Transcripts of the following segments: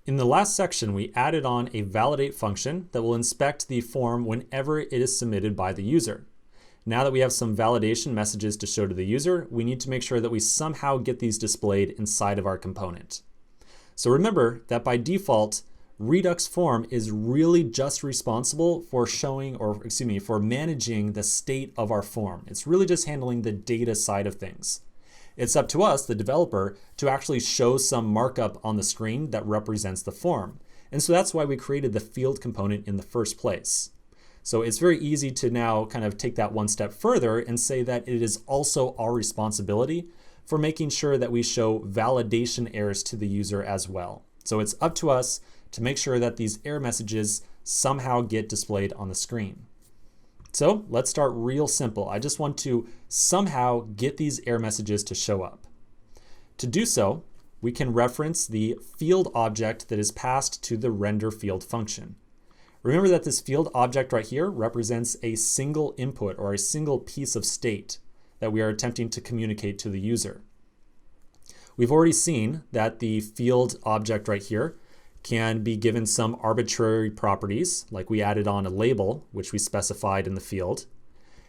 In the last section, we added on a validate function that will inspect the form whenever it is submitted by the user. Now that we have some validation messages to show to the user, we need to make sure that we somehow get these displayed inside of our component. So remember that by default, Redux form is really just responsible for for managing the state of our form. It's really just handling the data side of things. It's up to us, the developer, to actually show some markup on the screen that represents the form. And so that's why we created the field component in the first place. So it's very easy to now kind of take that one step further and say that it is also our responsibility for making sure that we show validation errors to the user as well. So it's up to us to make sure that these error messages somehow get displayed on the screen. So let's start real simple. I just want to somehow get these error messages to show up. To do so, we can reference the field object that is passed to the render field function. Remember that this field object right here represents a single input or a single piece of state that we are attempting to communicate to the user. We've already seen that the field object right here can be given some arbitrary properties, like we added on a label, which we specified in the field.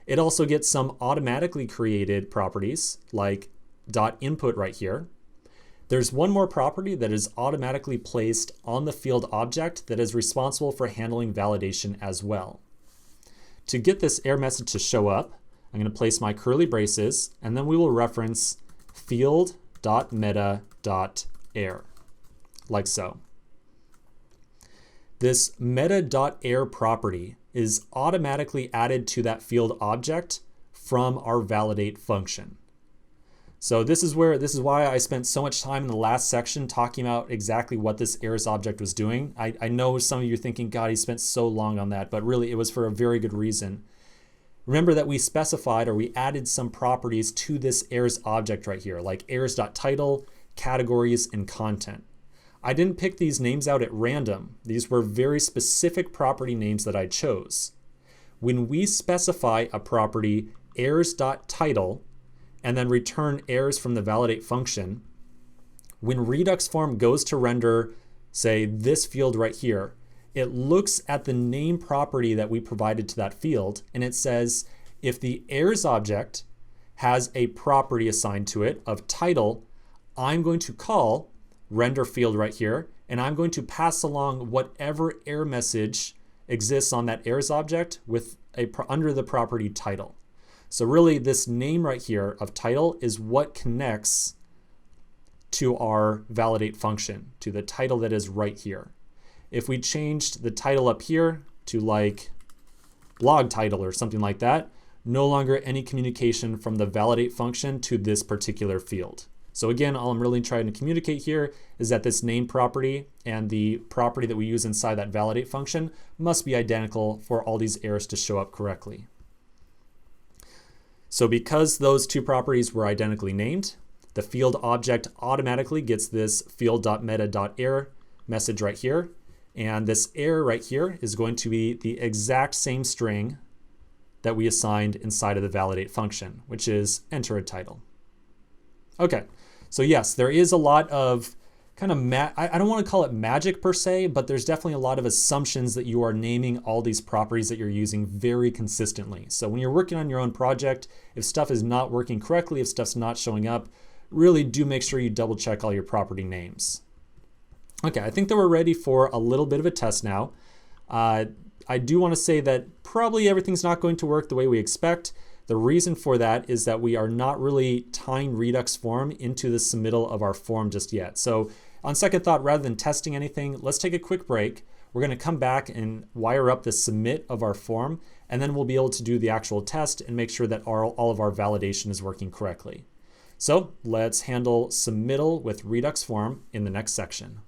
It also gets some automatically created properties, like .input right here. There's one more property that is automatically placed on the field object that is responsible for handling validation as well. To get this error message to show up, I'm going to place my curly braces, and then we will reference field.meta.err, like so. This meta.err property is automatically added to that field object from our validate function. So this is why I spent so much time in the last section talking about exactly what this errors object was doing. I know some of you are thinking, God, he spent so long on that, but really it was for a very good reason. Remember that we specified, or we added some properties to this errors object right here, like errors.title, categories, and content. I didn't pick these names out at random. These were very specific property names that I chose. When we specify a property errors.title and then return errors from the validate function, when Redux form goes to render, say, this field right here, it looks at the name property that we provided to that field, and it says if the errors object has a property assigned to it of title, I'm going to call render field right here, and I'm going to pass along whatever error message exists on that errors object with under the property title. So really this name right here of title is what connects to our validate function, to the title that is right here. If we changed the title up here to like blog title or something like that, no longer any communication from the validate function to this particular field. So again, all I'm really trying to communicate here is that this name property and the property that we use inside that validate function must be identical for all these errors to show up correctly. So because those two properties were identically named, the field object automatically gets this field.meta.err message right here. And this error right here is going to be the exact same string that we assigned inside of the validate function, which is enter a title. Okay, so yes, there is a lot of kind of, I don't want to call it magic per se, but there's definitely a lot of assumptions that you are naming all these properties that you're using very consistently. So when you're working on your own project, if stuff is not working correctly, if stuff's not showing up, really do make sure you double check all your property names. Okay, I think that we're ready for a little bit of a test now. I do want to say that probably everything's not going to work the way we expect. The reason for that is that we are not really tying Redux form into the submittal of our form just yet. So on second thought, rather than testing anything, let's take a quick break. We're going to come back and wire up the submit of our form, and then we'll be able to do the actual test and make sure that all of our validation is working correctly. So let's handle submittal with Redux form in the next section.